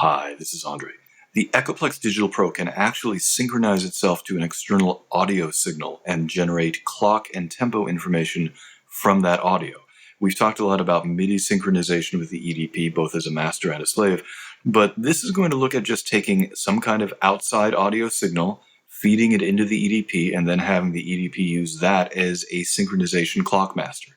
Hi, this is Andre. The Echoplex Digital Pro can actually synchronize itself to an external audio signal and generate clock and tempo information from that audio. We've talked a lot about MIDI synchronization with the EDP, both as a master and a slave, but this is going to look at just taking some kind of outside audio signal, feeding it into the EDP, and then having the EDP use that as a synchronization clock master.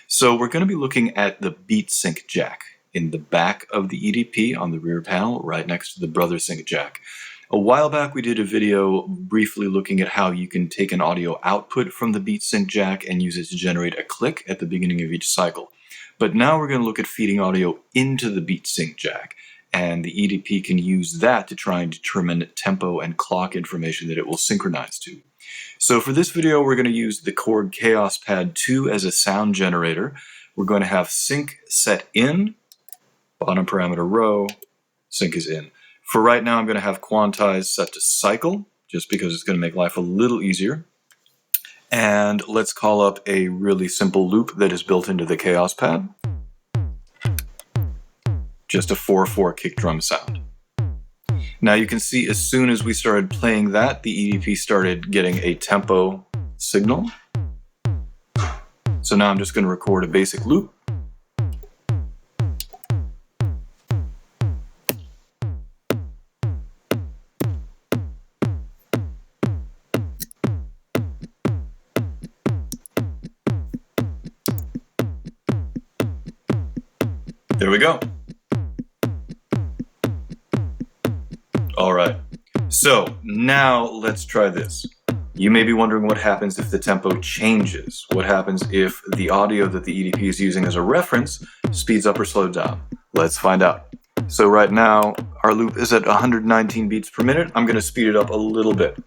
So we're going to be looking at the BeatSync jack in the back of the EDP on the rear panel, right next to the Brother Sync jack. A while back we did a video briefly looking at how you can take an audio output from the BeatSync jack and use it to generate a click at the beginning of each cycle. But now we're going to look at feeding audio into the BeatSync jack, and the EDP can use that to try and determine tempo and clock information that it will synchronize to. So for this video we're going to use the Korg KAOSS Pad 2 as a sound generator. We're going to have sync set in, bottom parameter row, sync is in. For right now, I'm going to have Quantize set to cycle, just because it's going to make life a little easier. And let's call up a really simple loop that is built into the KAOSS Pad. Just a 4/4 kick drum sound. Now you can see as soon as we started playing that, the EDP started getting a tempo signal. So now I'm just going to record a basic loop. There we go. All right, so now let's try this. You may be wondering what happens if the tempo changes. What happens if the audio that the EDP is using as a reference speeds up or slows down? Let's find out. So right now, our loop is at 119 beats per minute. I'm going to speed it up a little bit.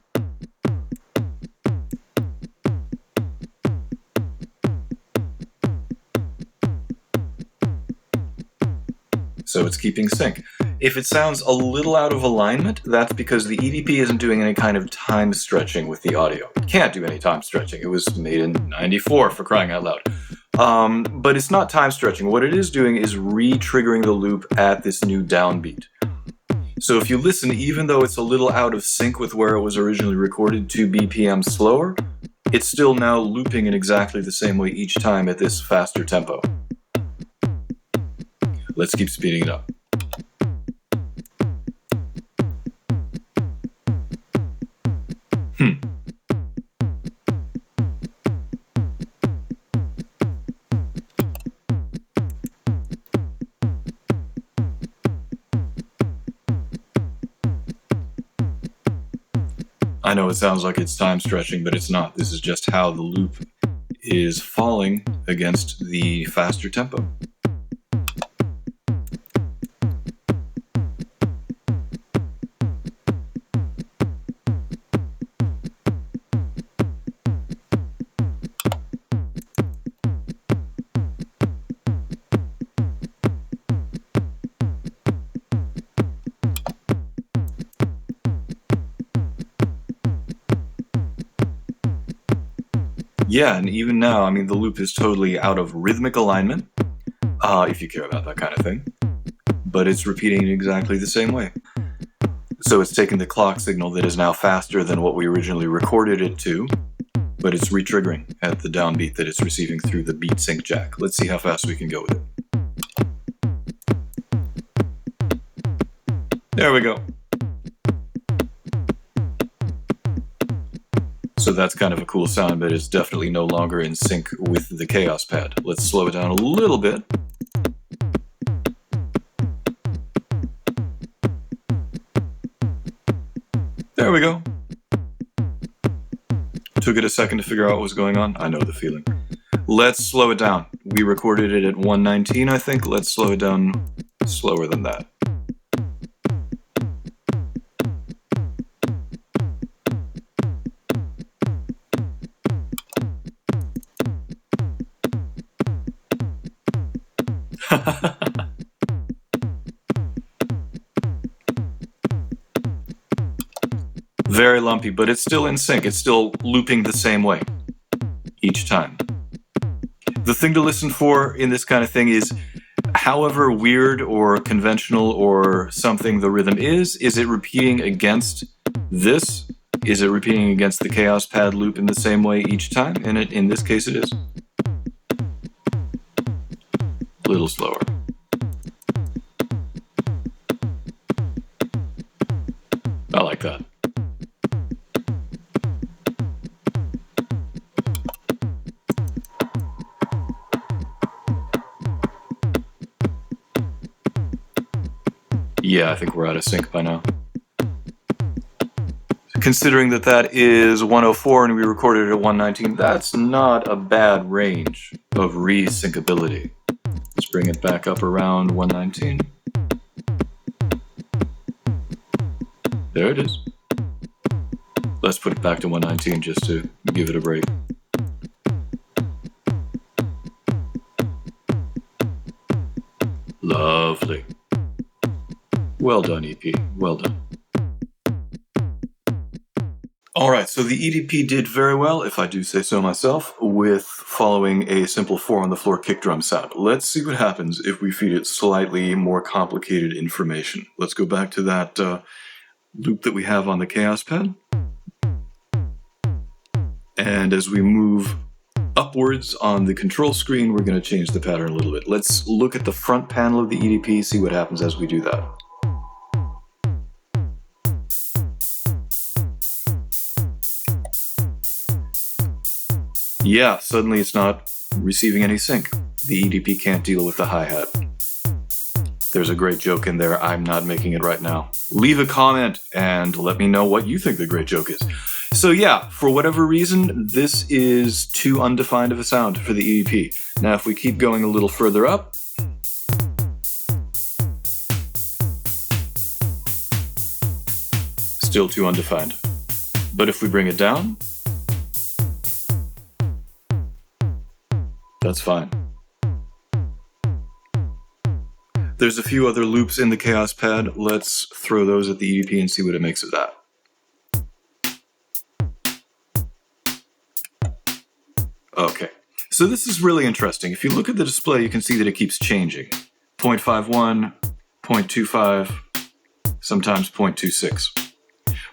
So it's keeping sync. If it sounds a little out of alignment, that's because the EDP isn't doing any kind of time stretching with the audio. It can't do any time stretching. It was made in '94, for crying out loud. But it's not time stretching. What it is doing is re-triggering the loop at this new downbeat. So if you listen, even though it's a little out of sync with where it was originally recorded 2 BPM slower, it's still now looping in exactly the same way each time at this faster tempo. Let's keep speeding it up. I know it sounds like it's time stretching, but it's not. This is just how the loop is falling against the faster tempo. Yeah, and even now, I mean, the loop is totally out of rhythmic alignment, if you care about that kind of thing, but it's repeating it exactly the same way. So it's taking the clock signal that is now faster than what we originally recorded it to, but it's re-triggering at the downbeat that it's receiving through the BeatSync jack. Let's see how fast we can go with it. There we go. So that's kind of a cool sound, but it's definitely no longer in sync with the KAOSS Pad. Let's slow it down a little bit. There we go. Took it a second to figure out what was going on. I know the feeling. Let's slow it down. We recorded it at 119, I think. Let's slow it down slower than that. Very lumpy, but it's still in sync. It's still looping the same way each time. The thing to listen for in this kind of thing is however weird or conventional or something the rhythm is it repeating against this? Is it repeating against the KAOSS Pad loop in the same way each time? And in this case it is. A little slower. I like that. Yeah, I think we're out of sync by now. Considering that that is 104 and we recorded it at 119, that's not a bad range of resyncability. Let's bring it back up around 119. There it is. Let's put it back to 119 just to give it a break. Lovely. Well done, EP. Well done. All right, so the EDP did very well, if I do say so myself, with following a simple 4-on-the-floor kick drum sound. Let's see what happens if we feed it slightly more complicated information. Let's go back to that loop that we have on the KAOSS Pad. And as we move upwards on the control screen, we're going to change the pattern a little bit. Let's look at the front panel of the EDP, see what happens as we do that. Yeah, suddenly it's not receiving any sync. The EDP can't deal with the hi-hat. There's a great joke in there. I'm not making it right now. Leave a comment and let me know what you think the great joke is. So yeah, for whatever reason, this is too undefined of a sound for the EDP. Now if we keep going a little further up, still too undefined. But if we bring it down, that's fine. There's a few other loops in the KAOSS Pad. Let's throw those at the EDP and see what it makes of that. Okay, so this is really interesting. If you look at the display, you can see that it keeps changing. 0.51, 0.25, sometimes 0.26.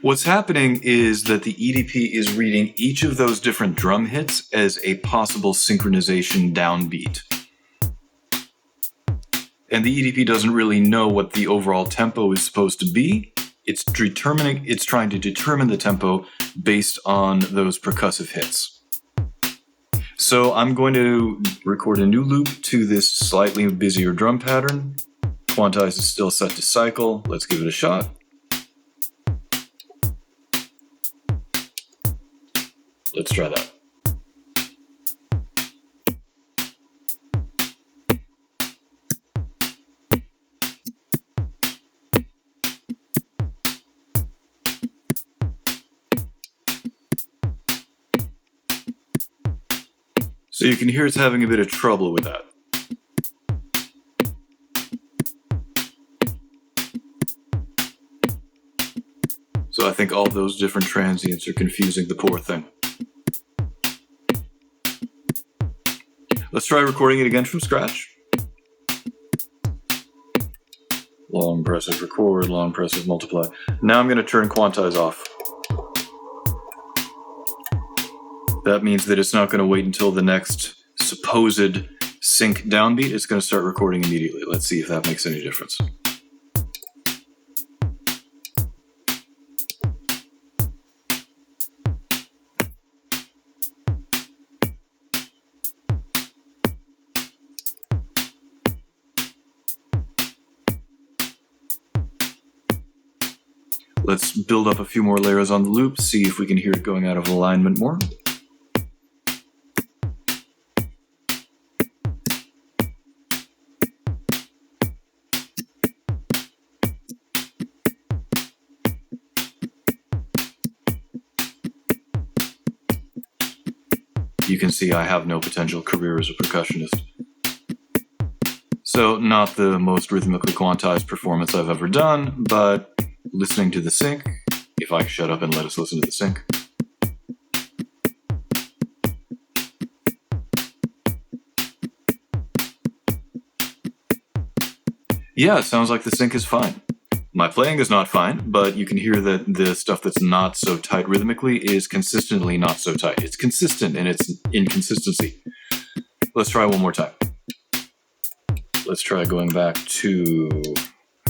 What's happening is that the EDP is reading each of those different drum hits as a possible synchronization downbeat. And the EDP doesn't really know what the overall tempo is supposed to be. It's trying to determine the tempo based on those percussive hits. So I'm going to record a new loop to this slightly busier drum pattern. Quantize is still set to cycle. Let's give it a shot. Let's try that. So you can hear it's having a bit of trouble with that. So I think all those different transients are confusing the poor thing. Let's try recording it again from scratch. Long pressive record, long pressive multiply. Now I'm going to turn Quantize off. That means that it's not going to wait until the next supposed sync downbeat. It's going to start recording immediately. Let's see if that makes any difference. Let's build up a few more layers on the loop, see if we can hear it going out of alignment more. You can see I have no potential career as a percussionist. So not the most rhythmically quantized performance I've ever done, but listening to the sync, if I shut up and let us listen to the sync. Yeah, it sounds like the sync is fine. My playing is not fine, but you can hear that the stuff that's not so tight rhythmically is consistently not so tight. It's consistent in its inconsistency. Let's try one more time. Let's try going back to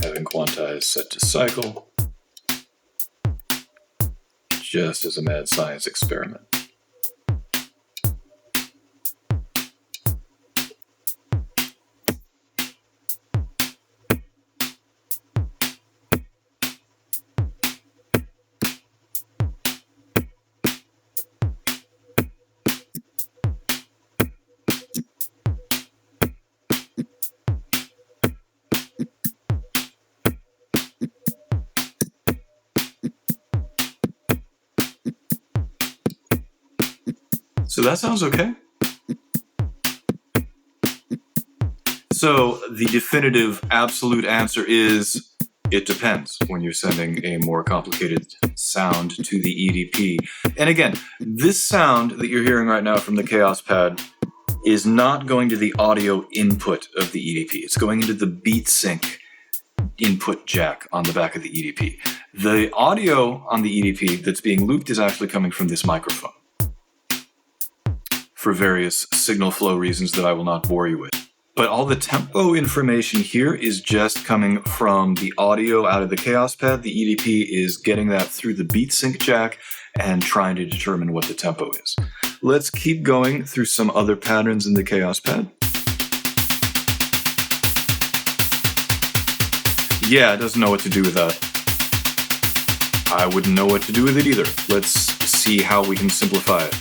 having Quantize set to cycle, just as a mad science experiment. So that sounds okay. So the definitive absolute answer is it depends when you're sending a more complicated sound to the EDP. And again, this sound that you're hearing right now from the KAOSS Pad is not going to the audio input of the EDP. It's going into the BeatSync input jack on the back of the EDP. The audio on the EDP that's being looped is actually coming from this microphone, for various signal flow reasons that I will not bore you with. But all the tempo information here is just coming from the audio out of the KAOSS Pad. The EDP is getting that through the BeatSync jack and trying to determine what the tempo is. Let's keep going through some other patterns in the KAOSS Pad. Yeah, it doesn't know what to do with that. I wouldn't know what to do with it either. Let's see how we can simplify it.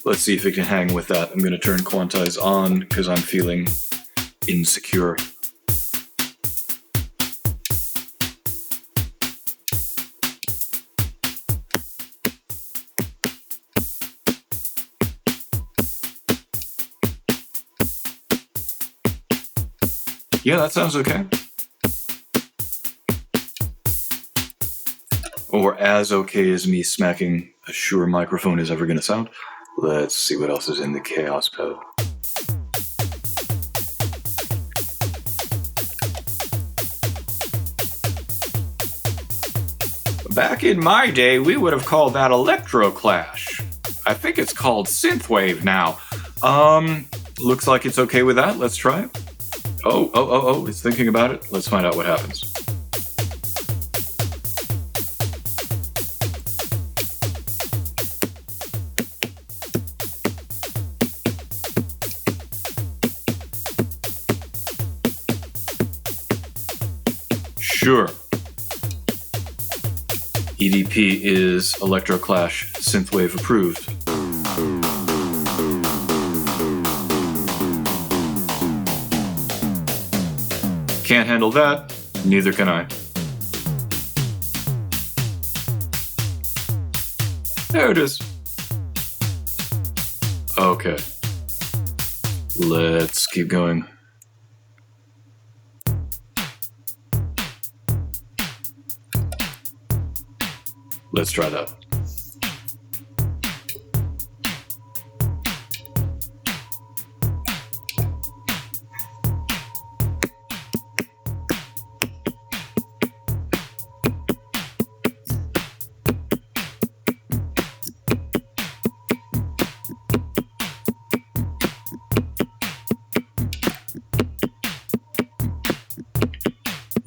Let's see if it can hang with that. I'm going to turn Quantize on because I'm feeling insecure. Yeah, that sounds okay. Or as okay as me smacking a Shure microphone is ever going to sound. Let's see what else is in the KAOSS Pad. Back in my day, we would have called that electro clash. I think it's called synthwave now. Looks like it's okay with that. Let's try it. Oh, it's thinking about it. Let's find out what happens. Sure. EDP is Electroclash Synthwave approved. Can't handle that, neither can I. There it is. Okay. Let's keep going. Let's try that.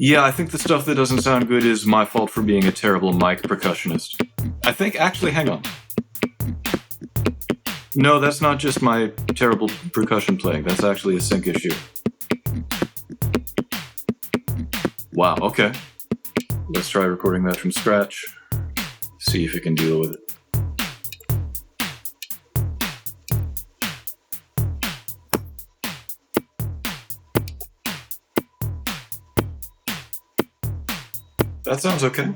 Yeah, I think the stuff that doesn't sound good is my fault for being a terrible mic percussionist. I think, actually, hang on. No, that's not just my terrible percussion playing. That's actually a sync issue. Wow, okay. Let's try recording that from scratch. See if it can deal with it. That sounds okay.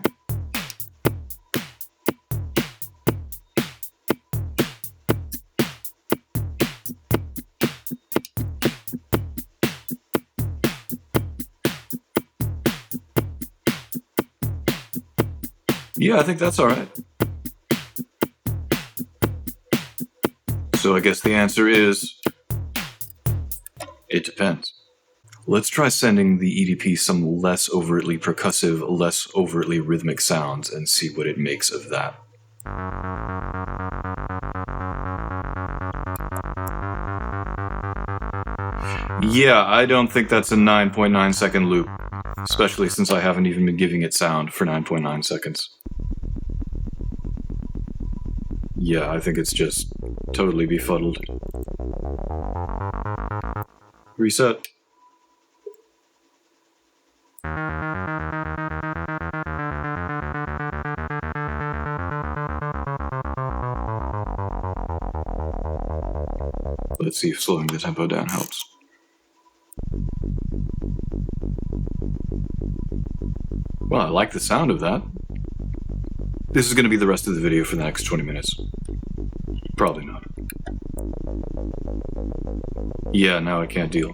Yeah, I think that's all right. So I guess the answer is, it depends. Let's try sending the EDP some less overtly percussive, less overtly rhythmic sounds and see what it makes of that. Yeah, I don't think that's a 9.9 second loop, especially since I haven't even been giving it sound for 9.9 seconds. Yeah, I think it's just totally befuddled. Reset. Let's see if slowing the tempo down helps. Well, I like the sound of that. This is going to be the rest of the video for the next 20 minutes. Probably not. Yeah, now I can't deal.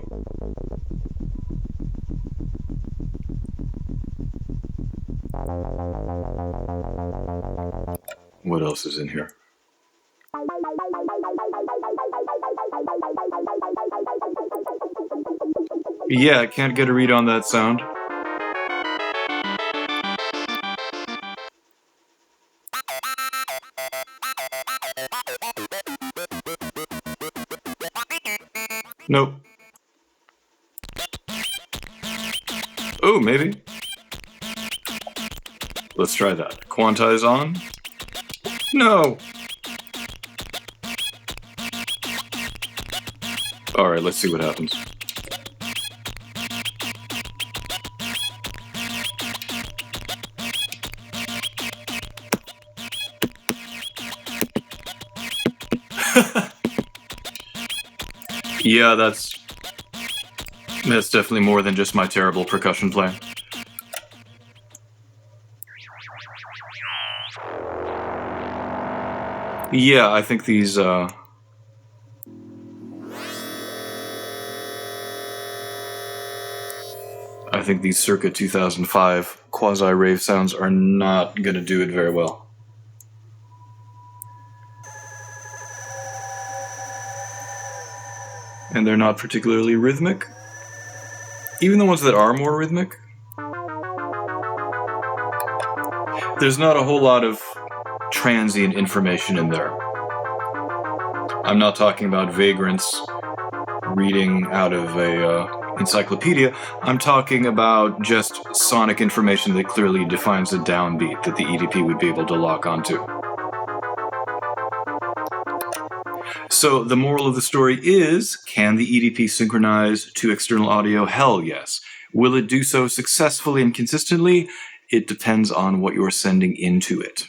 What else is in here? Yeah, I can't get a read on that sound. Nope. Oh, maybe. Let's try that. Quantize on. No! Alright, let's see what happens. Yeah, that's definitely more than just my terrible percussion playing. Yeah, I think these circa 2005 quasi-rave sounds are not gonna do it very well. And they're not particularly rhythmic. Even the ones that are more rhythmic, there's not a whole lot of transient information in there. I'm not talking about vagrants reading out of a encyclopedia. I'm talking about just sonic information that clearly defines a downbeat that the EDP would be able to lock onto. So the moral of the story is, can the EDP synchronize to external audio? Hell yes. Will it do so successfully and consistently? It depends on what you're sending into it.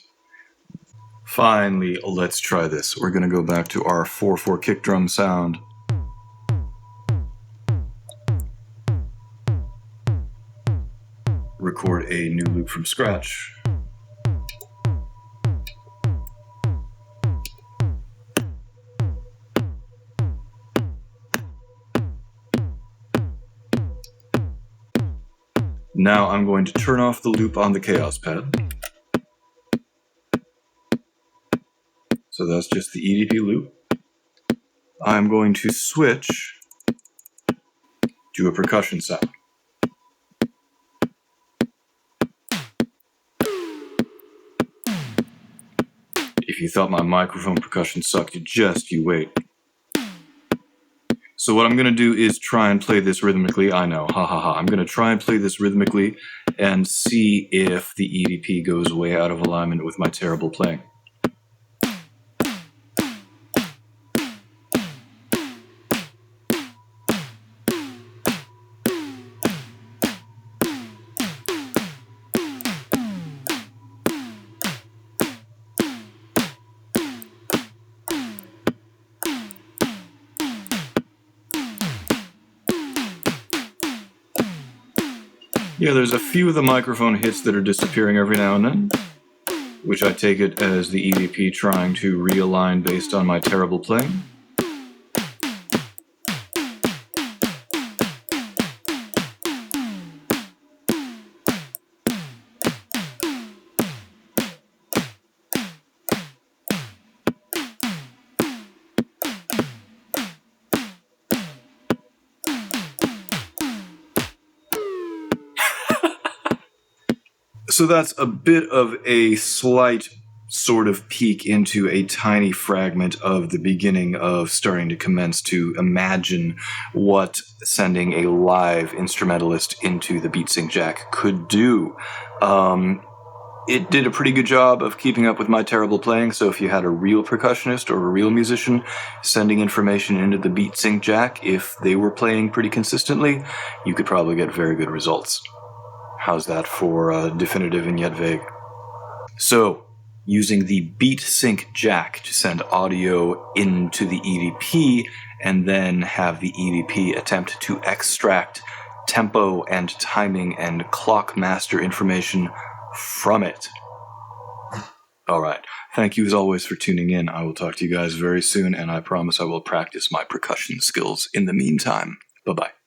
Finally, let's try this. We're going to go back to our 4/4 kick drum sound. Record a new loop from scratch. Now I'm going to turn off the loop on the KAOSS Pad. So that's just the EDP loop. I'm going to switch to a percussion sound. If you thought my microphone percussion sucked, you wait. So what I'm going to do is try and play this rhythmically. I know, ha ha ha. I'm going to try and play this rhythmically and see if the EDP goes way out of alignment with my terrible playing. Yeah, there's a few of the microphone hits that are disappearing every now and then, which I take it as the EDP trying to realign based on my terrible playing. So that's a bit of a slight sort of peek into a tiny fragment of the beginning of Starting to Commence to imagine what sending a live instrumentalist into the BeatSync jack could do. It did a pretty good job of keeping up with my terrible playing, so if you had a real percussionist or a real musician sending information into the BeatSync jack, if they were playing pretty consistently, you could probably get very good results. How's that for definitive and yet vague? So, using the BeatSync jack to send audio into the EDP and then have the EDP attempt to extract tempo and timing and clock master information from it. All right. Thank you as always for tuning in. I will talk to you guys very soon, and I promise I will practice my percussion skills in the meantime. Bye-bye.